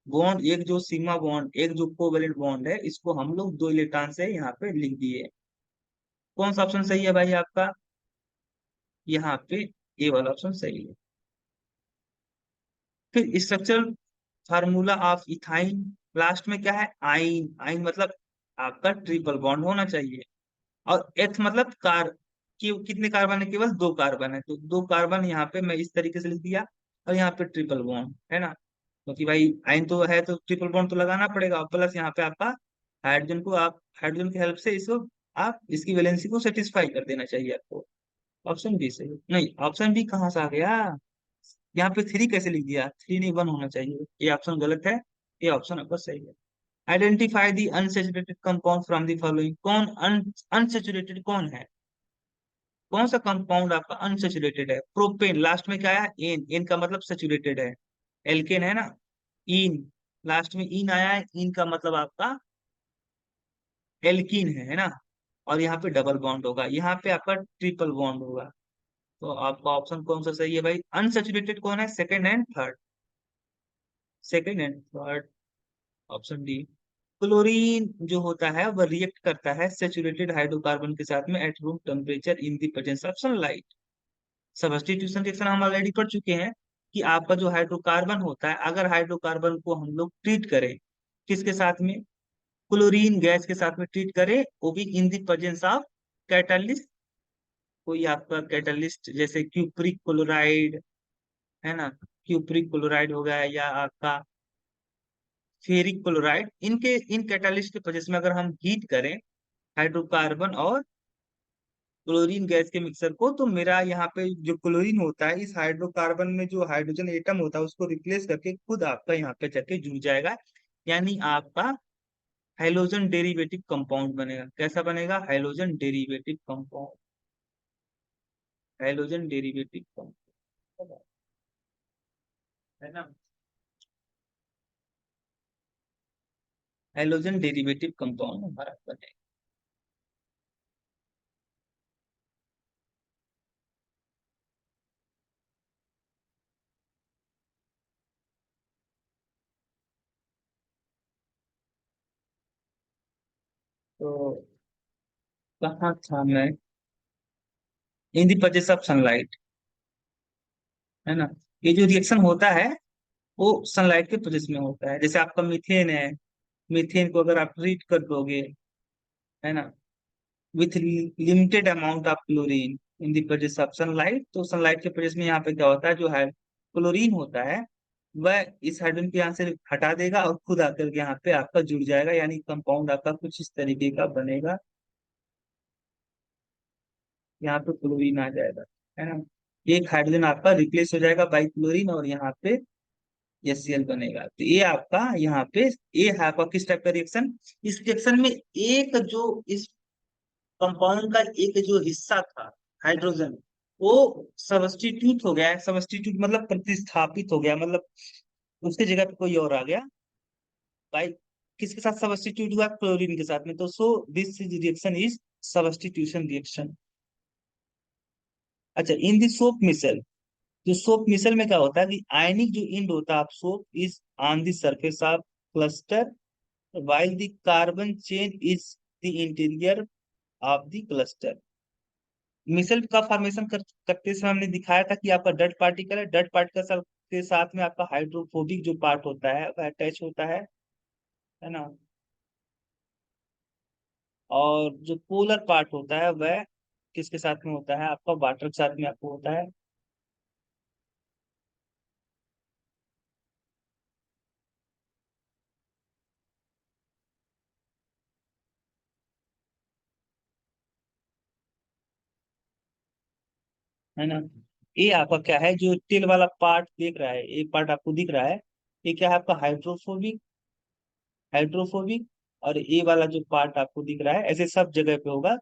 A: बॉन्ड, एक जो सीमा बॉन्ड, एक जो कोवेलेंट बॉन्ड है, इसको हम लोग 2 इलेक्ट्रॉन से यहाँ पे लिख दिए। कौन सा ऑप्शन सही है भाई आपका, यहाँ पे ए वाला ऑप्शन सही है। फिर structure formula of ethyne, last में क्या है, आइन, आइन मतलब आपका ट्रिपल बॉन्ड होना चाहिए। और एथ मतलब कार, कितने कार्बन है, केवल 2 कार्बन है, तो 2 कार्बन यहाँ पे मैं इस तरीके से लिख दिया। और यहाँ पे ट्रिपल बॉन्ड है ना, क्योंकि भाई आइन तो है तो ट्रिपल बॉन्ड तो लगाना पड़ेगा। प्लस यहाँ पे आपका हाइड्रोजन को, आप हाइड्रोजन की हेल्प से इसको, आप इसकी वैलेंसी को सेटिस्फाई कर देना चाहिए आपको। ऑप्शन बी सही नहीं, ऑप्शन बी कहाँ से आ गया, यहाँ पे 3 कैसे लिख दिया, 3 नहीं 1 होना चाहिए, ये ऑप्शन गलत है। ये ऑप्शन आपका सही है। Identify the unsaturated compound from the following. कौन अनसेचुरेटेड कौन है, कौन सा कंपाउंड आपका अनसेचुरेटेड है, प्रोपेन, लास्ट में क्या आया, एन, एन का मतलब सेचुरेटेड है। एल्केन है ना, इन, लास्ट में इन आया है, इन का मतलब आपका एल्कीन है ना। और यहाँ पे डबल बॉन्ड होगा, यहाँ पे आपका ट्रिपल बॉन्ड होगा। तो आपका ऑप्शन कौन सा सही है भाई, अनसेचुरेटेड कौन है, second and third, second and third, option D. Chlorine जो होता है वह रिएक्ट करता है सेचुरेटेड हाइड्रोकार्बन के साथ में at room temperature in the presence of sunlight. Substitution reaction हम ऑलरेडी पढ़ चुके हैं कि आपका जो हाइड्रोकार्बन होता है, अगर हाइड्रोकार्बन को हम लोग ट्रीट करें किसके साथ में, क्लोरीन गैस के साथ में ट्रीट करें, वो भी इन द प्रेजेंस ऑफ कैटलिस्ट, कोई आपका कैटलिस्ट जैसे क्यूप्रिक क्लोराइड, है ना, क्यूप्रिक क्लोराइड हो गया, या आपका फेरिक क्लोराइड, इनके इन कैटलिस्ट के प्रोसेस में अगर हम हीट करें हाइड्रोकार्बन और क्लोरीन गैस के मिक्सर को, तो मेरा यहाँ पे जो क्लोरीन होता है इस हाइड्रोकार्बन में जो हाइड्रोजन एटम होता है उसको रिप्लेस करके खुद आपका यहाँ पे जाके जुड़ जाएगा। यानी आपका हाइड्रोजन डेरिवेटिव कंपाउंड बनेगा। कैसा बनेगा, hydrogen derivative compound, hydrogen derivative compound, है ना, हाइड्रोजन डेरिवेटिव कंपाउंड हमारा बनेगा। तो कहाँ था मैं, इन दी परचेस ऑफ सनलाइट, है ना। ये जो रिएक्शन होता है वो सनलाइट के प्रोसेस में होता है। जैसे आपका मीथेन है, मीथेन को अगर आप ट्रीट कर दोगे, है ना, with limited amount of chlorine in the presence of sunlight. तो सनलाइट के प्रेजेंस में यहाँ पे क्या होता है, जो है क्लोरीन होता है वह इस हाइड्रोजन को यहाँ से हटा देगा और खुद आकर के यहाँ पे आपका जुड़ जाएगा, यानी कंपाउंड आपका कुछ इस तरीके का बनेगा। यहाँ पे क्लोरीन आ जाएगा, है ना। एक हाइड्रोजन आपका रिप्लेस हो जाएगा बाई क्लोरीन और यहाँ पे HCl बनेगा। तो ये आपका यहाँ पे, ये है आपका किस टाइप का रिएक्शन। इस रिएक्शन में एक जो इस कंपाउंड का एक जो हिस्सा था, हाइड्रोजन, वो सबस्टिट्यूट हो गया है। सबस्टिट्यूट मतलब प्रतिस्थापित हो गया, मतलब उसके जगह पे कोई और आ गया भाई। किसके साथ सबस्टिट्यूट हुआ, क्लोरीन के साथ में। तो so this reaction is substitution reaction. अच्छा, इन दी सोप मिसल, जो सोप मिसल में क्या होता है कि आयनिक जो इंड होता है soap is on the surface of cluster, while the carbon chain is the interior of the cluster। मिसल का फॉर्मेशन करते समय हमने दिखाया था कि आपका डट पार्टिकल है, डट पार्टिकल के साथ में आपका हाइड्रोफोबिक जो पार्ट होता है वह अटैच होता है ना। और जो पोलर पार्ट होता है वह किसके साथ में होता है, आपका वाटर के साथ में आपको होता है ना। ये आपका क्या है, जो टेल वाला पार्ट देख रहा है, एक पार्ट आपको दिख रहा है, ये क्या है आपका हाइड्रोफोबिक, हाइड्रोफोबिक। और ये वाला जो पार्ट आपको दिख रहा है ऐसे सब जगह पे होगा,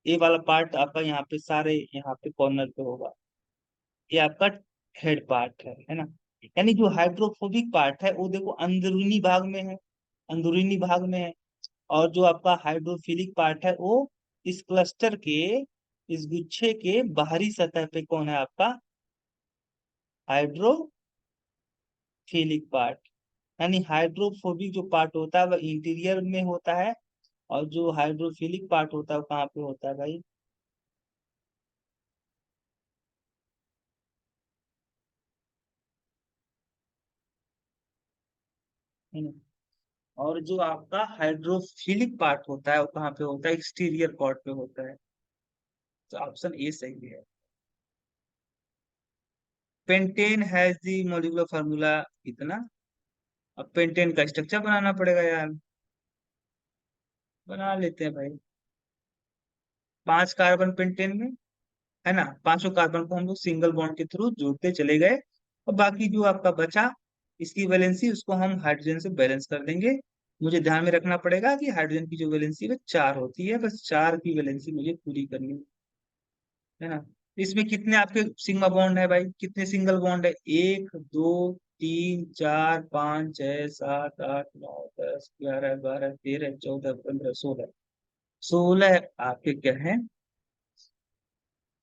A: ये वाला पार्ट आपका यहाँ पे सारे यहाँ पे कॉर्नर पे होगा। ये आपका हेड पार्ट है ना। यानी जो हाइड्रोफोबिक पार्ट है वो देखो अंदरूनी भाग में है, अंदरूनी भाग में है। और जो आपका हाइड्रोफिलिक पार्ट है वो इस क्लस्टर के, इस गुच्छे के बाहरी सतह पे कौन है आपका, हाइड्रोफिलिक पार्ट। यानी हाइड्रोफोबिक जो पार्ट होता है वह इंटीरियर में होता है, और जो हाइड्रोफिलिक पार्ट होता है वो कहाँ पे होता है भाई, है ना। और जो आपका हाइड्रोफिलिक पार्ट होता है वो कहाँ पे होता है, एक्सटीरियर पार्ट पे होता है। तो ऑप्शन ए सही है। Pentane has the molecular formula इतना। अब पेंटेन का स्ट्रक्चर बनाना पड़ेगा यार, बना लेते हैं भाई। 5 कार्बन पेंटेन में, है ना, पांचों कार्बन को हम लोग सिंगल बॉन्ड के थ्रू जोड़ते चले गए। और बाकी जो आपका बचा, इसकी वैलेंसी उसको हम हाइड्रोजन से बैलेंस कर देंगे। मुझे ध्यान में रखना पड़ेगा कि हाइड्रोजन की जो वैलेंसी है 4 होती है, बस 4 की वैलेंसी मुझे पूरी करनी है ना। इसमें कितने आपके सिग्मा बॉन्ड है भाई, कितने सिंगल बॉन्ड है, 1 2 3 4 5 6 7 8 9 10 11 12 13 14 15 16। 16 आपके क्या है,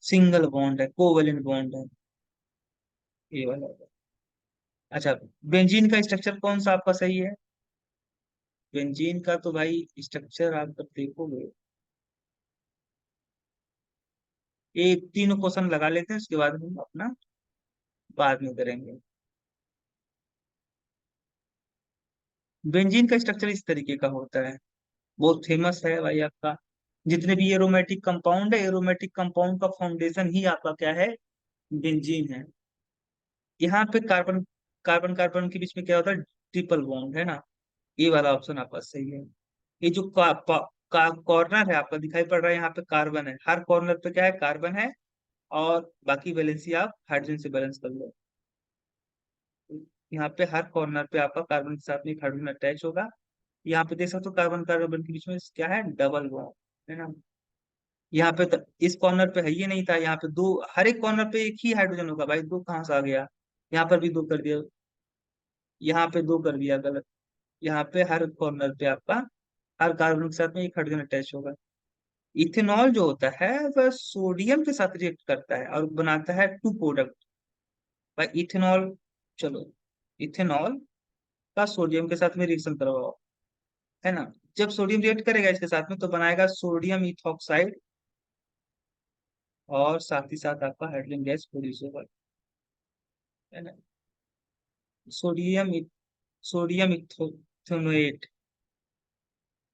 A: सिंगल बॉन्ड है, कोवेलेंट बॉन्ड है, ये वाला। अच्छा, बेंजीन का स्ट्रक्चर कौन सा आपका सही है। बेंजीन का तो भाई स्ट्रक्चर आप जब देखोगे, एक तीनों क्वेश्चन लगा लेते हैं उसके बाद हम अपना बाद में करेंगे। बेंजीन का स्ट्रक्चर इस तरीके का होता है, बहुत फेमस है भाई आपका। जितने भी एरोमेटिक कंपाउंड है, एरोमेटिक कंपाउंड का फाउंडेशन ही आपका क्या है, बेंजीन है। यहाँ पे कार्बन, कार्बन कार्बन के बीच में क्या होता है, ट्रिपल बॉन्ड, है ना। ये वाला ऑप्शन आपका सही है। ये जो कॉर्नर है आपका दिखाई पड़ रहा है, यहाँ पे कार्बन है, हर कॉर्नर पे क्या है, कार्बन है। और बाकी वैलेंसी आप हाइड्रोजन से बैलेंस कर लो। यहाँ पे हर कॉर्नर पे आपका कार्बन के साथ में एक हाइड्रोजन अटैच होगा। यहाँ पे देख सकते हो कार्बन कार्बन के बीच में क्या है, डबल बॉन्ड, है ना। यहाँ पे इस कॉर्नर पे है ये नहीं था, यहाँ पे दो, हर एक कॉर्नर पे एक ही हाइड्रोजन होगा भाई, दो कहाँ से आ गया। यहाँ पर भी दो कर दिया, यहाँ पे दो कर दिया गलत। यहाँ पे हर कॉर्नर पे आपका हर कार्बन के साथ में एक हाइड्रोजन अटैच होगा। इथेनॉल जो होता है वह सोडियम के साथ रिएक्ट करता है और बनाता है टू प्रोडक्ट भाई, इथेनॉल। चलो, इथेनॉल का सोडियम के साथ में रिएक्शन करवाओ, है ना। जब सोडियम रिएक्ट करेगा इसके साथ में तो बनाएगा सोडियम इथॉक्साइड, और साथ ही साथ आपका हाइड्रोजन गैस प्रोड्यूस होगा, है ना। सोडियम सोडियम इथोनोएट,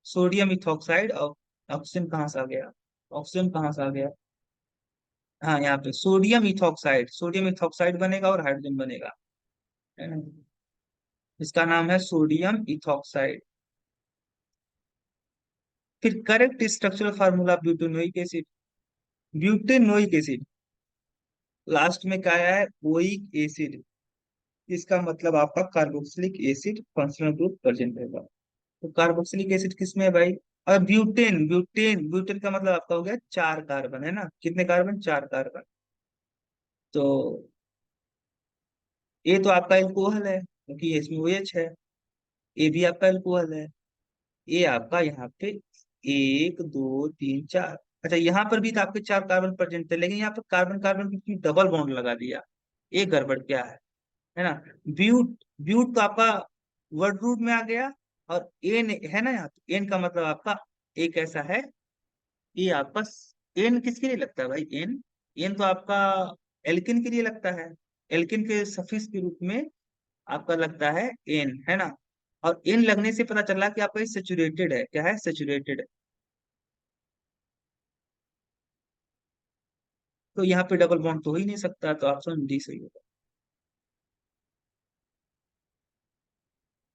A: सोडियम इथॉक्साइड और ऑक्सीजन कहाँ से आ गया, ऑक्सीजन कहाँ से आ गया, हाँ यहाँ पे सोडियम इथॉक्साइड बनेगा और हाइड्रोजन बनेगा, है ना। इसका नाम है सोडियम इथॉक्साइड। फिर correct structural formula butanoic acid, butanoic acid last में क्या आया है, ओइक एसिड, इसका मतलब आपका carboxylic acid functional group present रहेगा। तो कार्बोक्सिलिक एसिड किसमें है भाई, और ब्यूटेन ब्यूटेन ब्यूटेन का मतलब आपका हो गया चार कार्बन, है ना, कितने कार्बन, चार कार्बन। तो ये तो आपका एल्कोहल है क्योंकि इसमें OH है, ये भी आपका एल्कोहल है। ये आपका यहाँ पे एक दो तीन चार, अच्छा यहाँ पर भी तो आपके चार कार्बन प्रेजेंट थे, लेकिन यहाँ पर कार्बन कार्बन की डबल बॉन्ड लगा दिया, ये गड़बड़ क्या है ना। ब्यूट, ब्यूट तो आपका वर्ड रूट में आ गया, और एन है ना, यहाँ पे एन का मतलब आपका एक ऐसा है, ये आपका एन किसके लिए लगता है भाई, एन, एन तो आपका एल्किन के लिए लगता है, एल्किन के सफिक्स के रूप में आपका लगता है एन, है ना। और एन लगने से पता चला कि आपका सेचुरेटेड है, क्या है, सेचुरेटेड है। तो यहाँ पे डबल बॉन्ड तो हो ही नहीं सकता, तो ऑप्शन डी सही होगा।